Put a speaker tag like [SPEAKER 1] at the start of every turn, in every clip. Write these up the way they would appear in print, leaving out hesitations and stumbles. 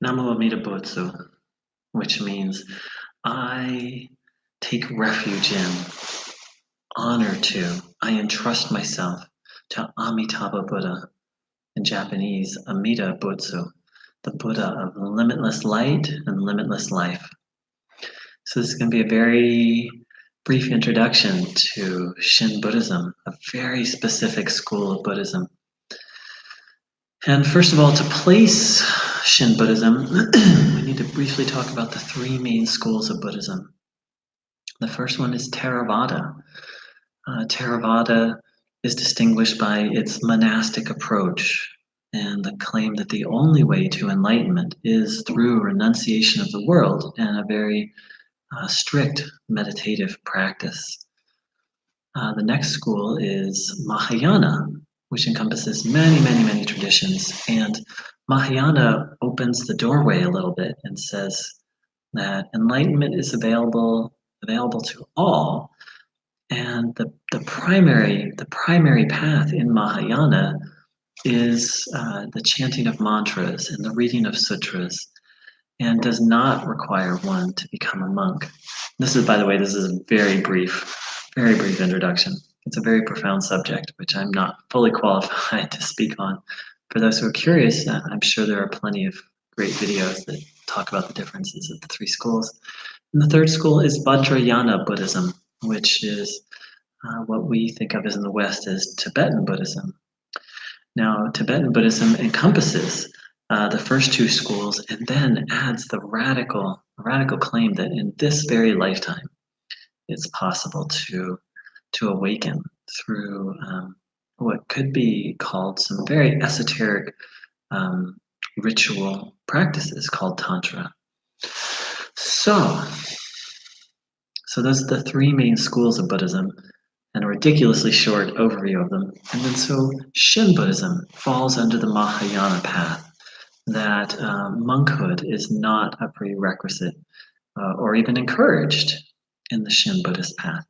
[SPEAKER 1] Namo Amida Butsu, which means I take refuge in, honor to, I entrust myself to Amitabha Buddha, in Japanese, Amida Butsu, the Buddha of limitless light and limitless life. So this is going to be a very brief introduction to Shin Buddhism, a very specific school of Buddhism. And first of all, to place Shin Buddhism, we need to briefly talk about the three main schools of Buddhism. The first one is Theravada. Theravada is distinguished by its monastic approach and the claim that the only way to enlightenment is through renunciation of the world and a very strict meditative practice. The next school is Mahayana, which encompasses many traditions. And Mahayana opens the doorway a little bit and says that enlightenment is available to all. And the primary path in Mahayana is the chanting of mantras and the reading of sutras, and does not require one to become a monk. This is a very brief introduction. It's a very profound subject, which I'm not fully qualified to speak on. For those who are curious, I'm sure there are plenty of great videos that talk about the differences of the three schools. And the third school is Vajrayana Buddhism, which is what we think of as in the West as Tibetan Buddhism. Now, Tibetan Buddhism encompasses the first two schools and then adds the radical claim that in this very lifetime, it's possible to awaken through what could be called some very esoteric ritual practices called Tantra. So those are the three main schools of Buddhism, and a ridiculously short overview of them. And then so Shin Buddhism falls under the Mahayana path, that monkhood is not a prerequisite or even encouraged in the Shin Buddhist path.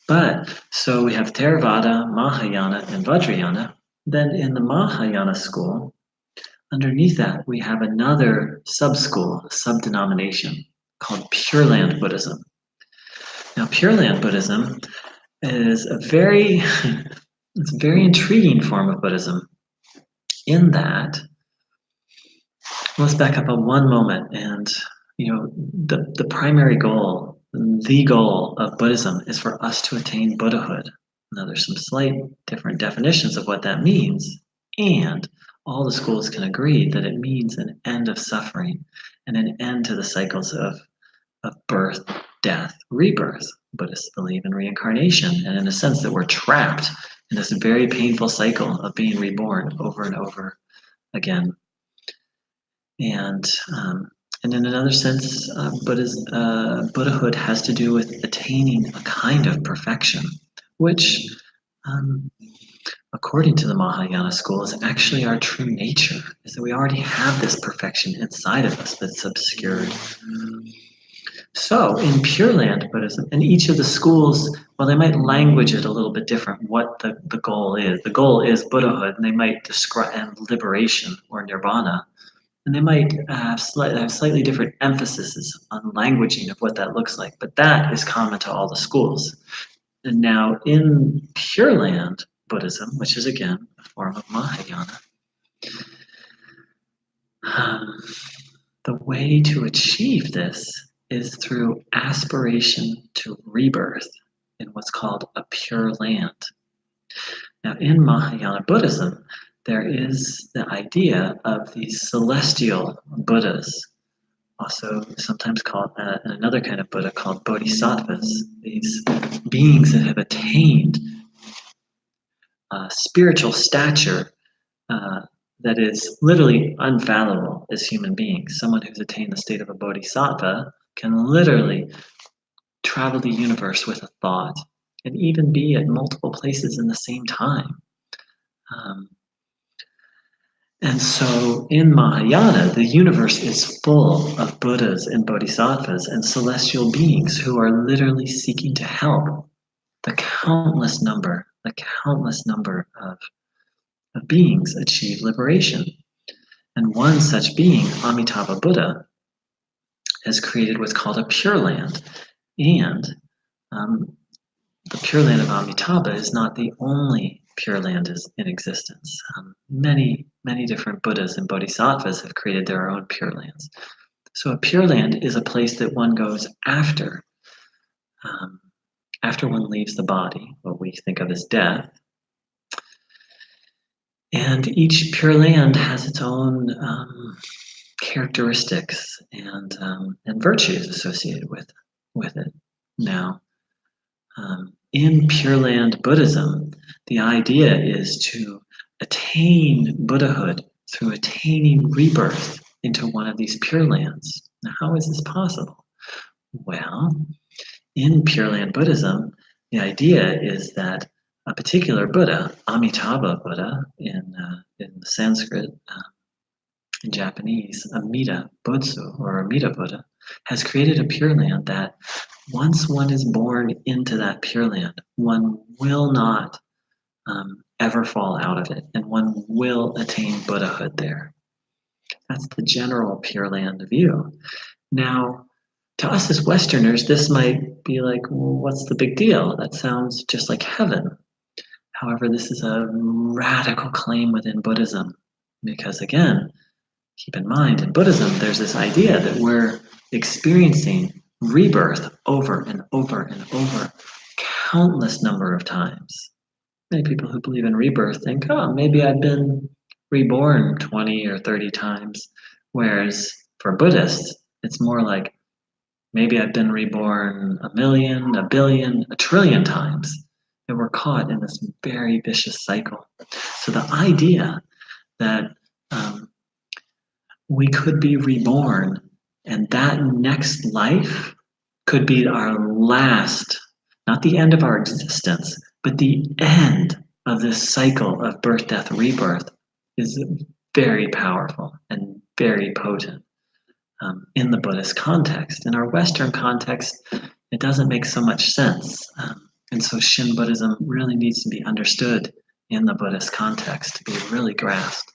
[SPEAKER 1] But so we have Theravada, Mahayana, and Vajrayana. Then in the Mahayana school, underneath that we have another sub-school, sub-denomination called Pure Land Buddhism. Now, Pure Land Buddhism is a very intriguing form of Buddhism in that, let's back up on one moment, and the primary goal, the goal of Buddhism is for us to attain Buddhahood. Now there's some slight different definitions of what that means, and all the schools can agree that it means an end of suffering and an end to the cycles of birth, death, rebirth. Buddhists believe in reincarnation, and in a sense that we're trapped in this very painful cycle of being reborn over and over again. And in another sense, Buddhahood has to do with attaining a kind of perfection, which, according to the Mahayana school, is actually our true nature, is that we already have this perfection inside of us that's obscured. So in Pure Land Buddhism, and each of the schools, well, they might language it a little bit different, what the goal is. The goal is Buddhahood, and they might describe liberation or nirvana. And they might have slightly different emphases on languaging of what that looks like, but that is common to all the schools. And now in Pure Land Buddhism, which is again a form of Mahayana, the way to achieve this is through aspiration to rebirth in what's called a pure land. Now in Mahayana Buddhism, there is the idea of these celestial Buddhas, also sometimes called another kind of Buddha called Bodhisattvas, these beings that have attained spiritual stature that is literally unfathomable as human beings. Someone who's attained the state of a Bodhisattva can literally travel the universe with a thought and even be at multiple places in the same time. And so in Mahayana, the universe is full of Buddhas and Bodhisattvas and celestial beings who are literally seeking to help the countless number of beings achieve liberation. And one such being, Amitabha Buddha, has created what's called a Pure Land. And um, the Pure Land of Amitabha is not the only Pure Land in existence. Many, many different Buddhas and Bodhisattvas have created their own Pure Lands. So a Pure Land is a place that one goes after one leaves the body, what we think of as death. And each Pure Land has its own characteristics and virtues associated with it. Now, in Pure Land Buddhism, the idea is to attain Buddhahood through attaining rebirth into one of these Pure Lands. Now, how is this possible? Well, in Pure Land Buddhism, the idea is that a particular Buddha, Amitabha Buddha in the Sanskrit, in Japanese, Amida Butsu or Amida Buddha, has created a Pure Land that once one is born into that Pure Land, one will not ever fall out of it, and one will attain Buddhahood there. That's the general Pure Land view. Now, to us as Westerners, this might be like, well, what's the big deal? That sounds just like heaven. However, this is a radical claim within Buddhism, because again, keep in mind, in Buddhism, there's this idea that we're experiencing rebirth over and over and over, countless number of times. Many people who believe in rebirth think, oh, maybe I've been reborn 20 or 30 times. Whereas for Buddhists, it's more like, maybe I've been reborn 1,000,000, 1,000,000,000, 1,000,000,000,000 times. And we're caught in this very vicious cycle. So the idea that we could be reborn, and that next life could be our last, not the end of our existence, but the end of this cycle of birth, death, rebirth is very powerful and very potent in the Buddhist context. In our Western context, it doesn't make so much sense. And so Shin Buddhism really needs to be understood in the Buddhist context to be really grasped.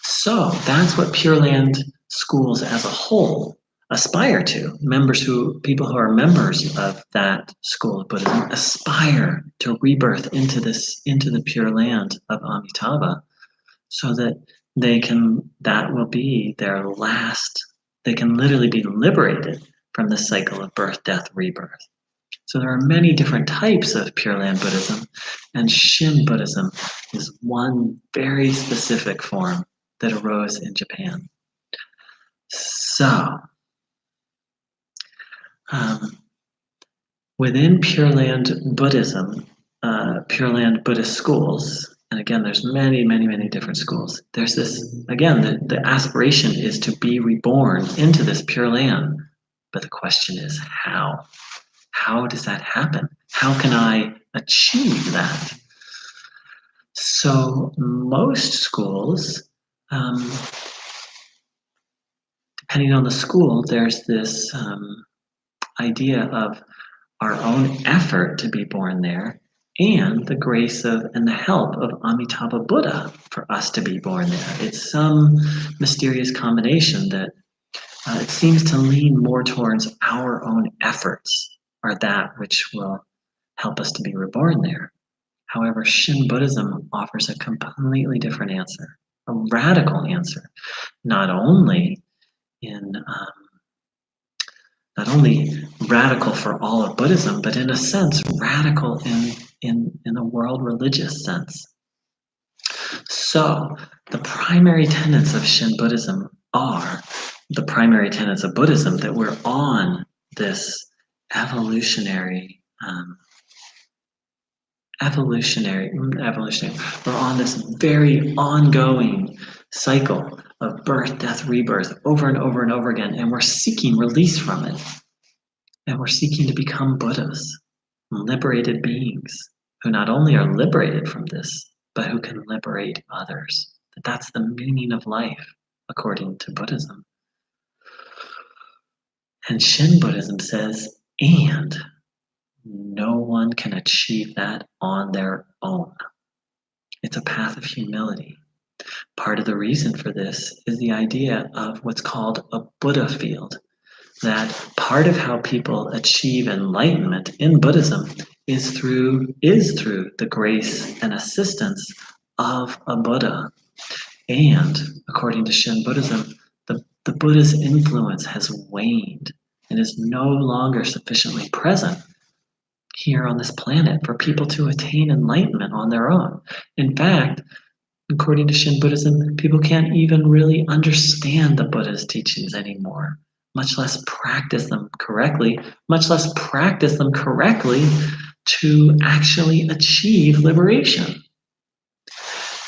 [SPEAKER 1] So that's what Pure Land schools as a whole aspire to. People who are members of that school of Buddhism aspire to rebirth into the Pure Land of Amitabha, so that that will be their last, they can literally be liberated from the cycle of birth, death, rebirth. So there are many different types of Pure Land Buddhism, and Shin Buddhism is one very specific form that arose in Japan. So, within Pure Land Buddhism, Pure Land Buddhist schools, and again, there's many, many, many different schools. There's this, again, the aspiration is to be reborn into this Pure Land. But the question is, how? How does that happen? How can I achieve that? So most schools, depending on the school, there's this idea of our own effort to be born there, and the grace and the help of Amitabha Buddha for us to be born there. It's some mysterious combination that it seems to lean more towards our own efforts are that which will help us to be reborn there. However, Shin Buddhism offers a completely different answer, a radical answer, not only radical for all of Buddhism, but in a sense radical in the world religious sense. So the primary tenets of Shin Buddhism are the primary tenets of Buddhism, that we're on this evolutionary, we're on this very ongoing cycle of birth, death, rebirth over and over and over again, and we're seeking release from it. And we're seeking to become Buddhas, liberated beings who not only are liberated from this, but who can liberate others. That's the meaning of life, according to Buddhism. And Shin Buddhism says, and no one can achieve that on their own. It's a path of humility. Part of the reason for this is the idea of what's called a Buddha field. That part of how people achieve enlightenment in Buddhism is through the grace and assistance of a Buddha. And according to Shin Buddhism, the Buddha's influence has waned and is no longer sufficiently present here on this planet for people to attain enlightenment on their own. In fact, according to Shin Buddhism, people can't even really understand the Buddha's teachings anymore, much less practice them correctly, to actually achieve liberation.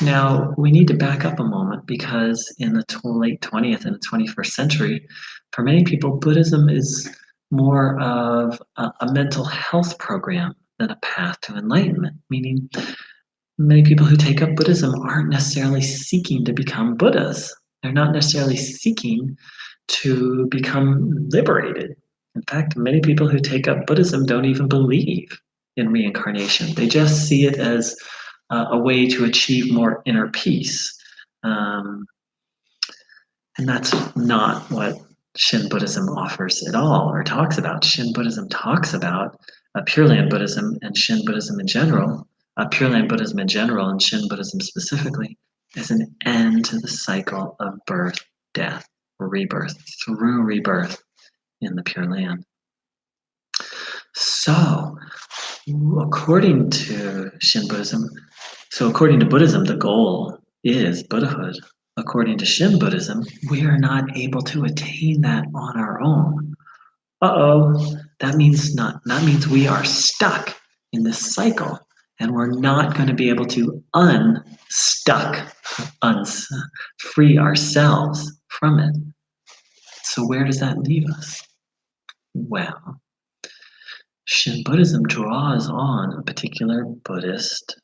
[SPEAKER 1] Now, we need to back up a moment because in the late 20th and the 21st century, for many people, Buddhism is more of a mental health program than a path to enlightenment, meaning many people who take up Buddhism aren't necessarily seeking to become Buddhas. They're not necessarily seeking to become liberated. In fact, many people who take up Buddhism don't even believe in reincarnation. They just see it as a way to achieve more inner peace. And that's not what Shin Buddhism offers at all or talks about. Shin Buddhism talks about Pure Land Buddhism and Shin Buddhism in general, Pure Land Buddhism in general and Shin Buddhism specifically, as an end to the cycle of birth, death, rebirth, through rebirth in the Pure Land. So, according to Buddhism, the goal is Buddhahood. According to Shin Buddhism, we are not able to attain that on our own. That means we are stuck in this cycle, and we're not going to be able to free ourselves from it. So where does that leave us? Well, Shin Buddhism draws on a particular Buddhist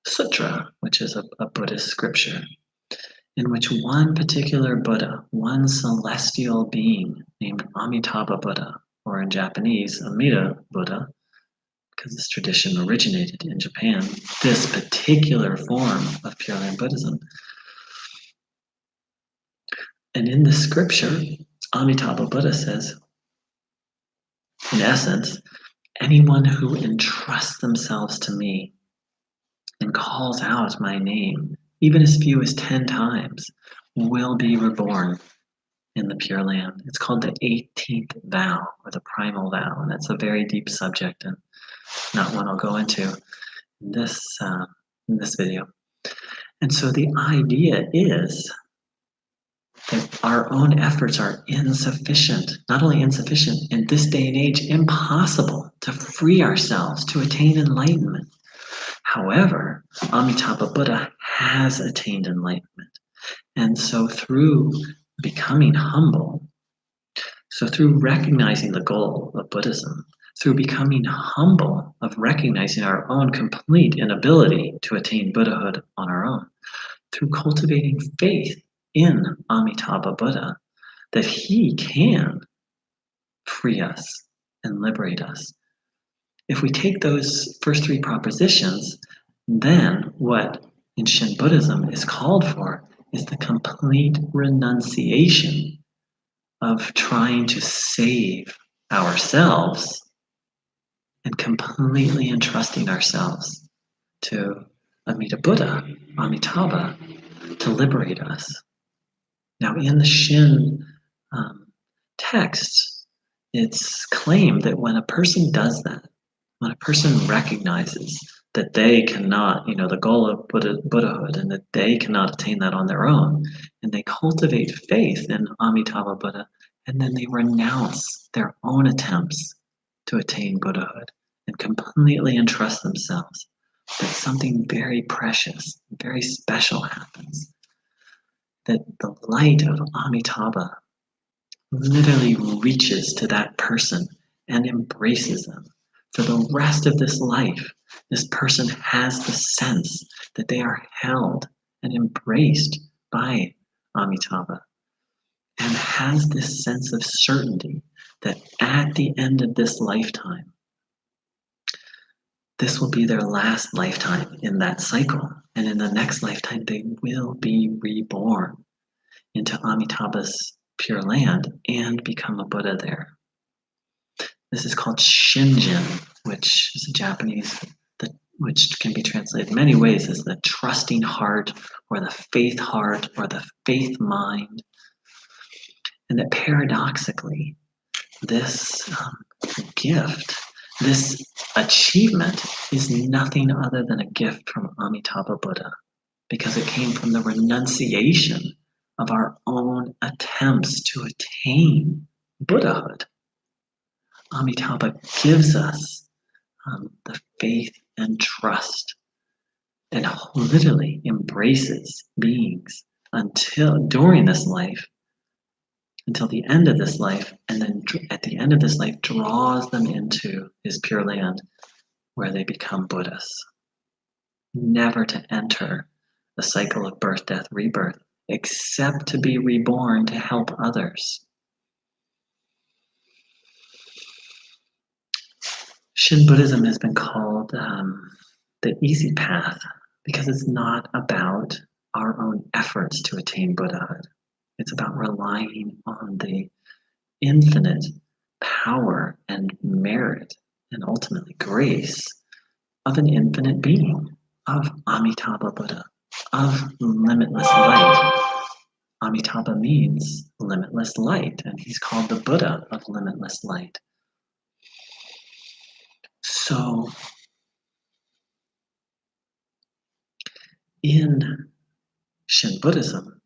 [SPEAKER 1] sutra, which is a Buddhist scripture, in which one particular Buddha, one celestial being named Amitabha Buddha, or in Japanese, Amida Buddha, because this tradition originated in Japan, this particular form of Pure Land Buddhism. And in the scripture, Amitabha Buddha says, in essence, anyone who entrusts themselves to me and calls out my name, even as few as 10 times, will be reborn in the Pure Land. It's called the 18th vow, or the primal vow, and that's a very deep subject and not one I'll go into in this video. And so the idea is that our own efforts are insufficient, not only insufficient, in this day and age, impossible to free ourselves, to attain enlightenment. However, Amitabha Buddha has attained enlightenment. And so through becoming humble, through recognizing the goal of Buddhism, through becoming humble of recognizing our own complete inability to attain Buddhahood on our own, through cultivating faith in Amitabha Buddha, that he can free us and liberate us. If we take those first three propositions, then what in Shin Buddhism is called for is the complete renunciation of trying to save ourselves and completely entrusting ourselves to Amitabha, to liberate us. Now, in the Shin texts, it's claimed that when a person does that, when a person recognizes that they cannot, the goal of Buddhahood, and that they cannot attain that on their own, and they cultivate faith in Amitabha Buddha, and then they renounce their own attempts to attain Buddhahood and completely entrust themselves, that something very precious, very special happens. That the light of Amitabha literally reaches to that person and embraces them. For the rest of this life, this person has the sense that they are held and embraced by Amitabha, and has this sense of certainty that at the end of this lifetime, this will be their last lifetime in that cycle. And in the next lifetime, they will be reborn into Amitabha's Pure Land and become a Buddha there. This is called Shinjin, which is a Japanese, which can be translated many ways as the trusting heart, or the faith heart, or the faith mind. And that paradoxically, this gift, this achievement, is nothing other than a gift from Amitabha Buddha, because it came from the renunciation of our own attempts to attain Buddhahood. Amitabha gives us the faith and trust, and literally embraces beings during this life, until the end of this life, and then at the end of this life draws them into his Pure Land, where they become Buddhas, never to enter the cycle of birth, death, rebirth, except to be reborn to help others. Shin Buddhism has been called the easy path, because it's not about our own efforts to attain Buddhahood. It's about relying on the infinite power and merit, and ultimately grace, of an infinite being, of Amitabha Buddha, of limitless light. Amitabha means limitless light, and he's called the Buddha of limitless light. So, in Shin Buddhism,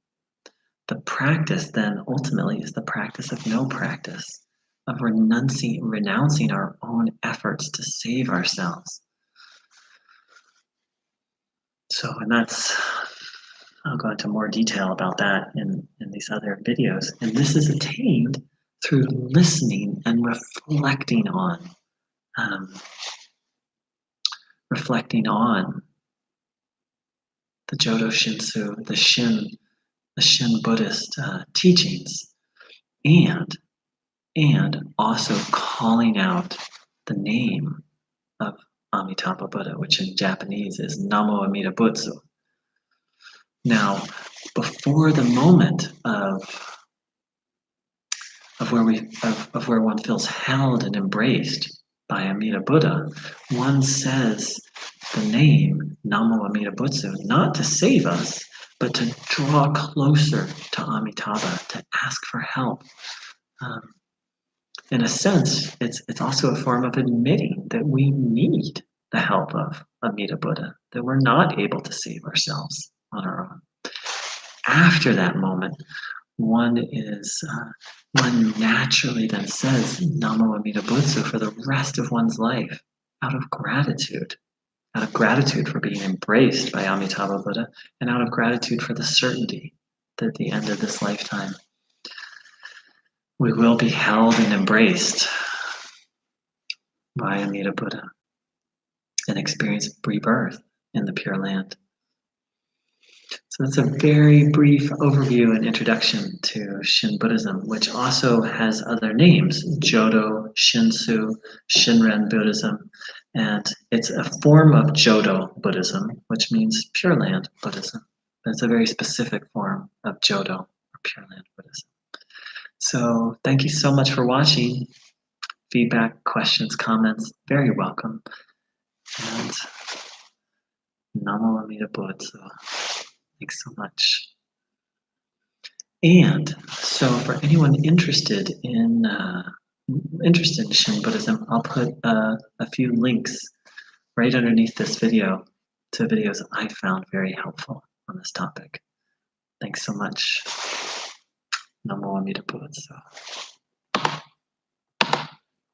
[SPEAKER 1] the practice then ultimately is the practice of no practice, of renouncing our own efforts to save ourselves. So, and that's, I'll go into more detail about that in these other videos. And this is attained through listening and reflecting on the Jodo Shinsu, the Shin Buddhist teachings, and also calling out the name of Amitabha Buddha, which in Japanese is Namo Amida Butsu. Now, before the moment of where one feels held and embraced by Amida Buddha, one says the name Namo Amida Butsu, not to save us, but to draw closer to Amitabha, to ask for help. In a sense, it's also a form of admitting that we need the help of Amida Buddha, that we're not able to save ourselves on our own. After that moment, one naturally then says Namo Amida Butsu for the rest of one's life, out of gratitude for being embraced by Amitabha Buddha, and out of gratitude for the certainty that at the end of this lifetime we will be held and embraced by Amida Buddha and experience rebirth in the Pure Land. So that's a very brief overview and introduction to Shin Buddhism, which also has other names: Jodo, Shinsu, Shinren Buddhism, and it's a form of Jodo Buddhism, which means Pure Land Buddhism. But it's a very specific form of Jodo, or Pure Land Buddhism. So thank you so much for watching. Feedback, questions, comments, very welcome. And Namo Amida Butsu. Thanks so much. And so for anyone interested in Shin Buddhism, I'll put a few links right underneath this video to videos I found very helpful on this topic. Thanks so much. Namo Amida Butsu.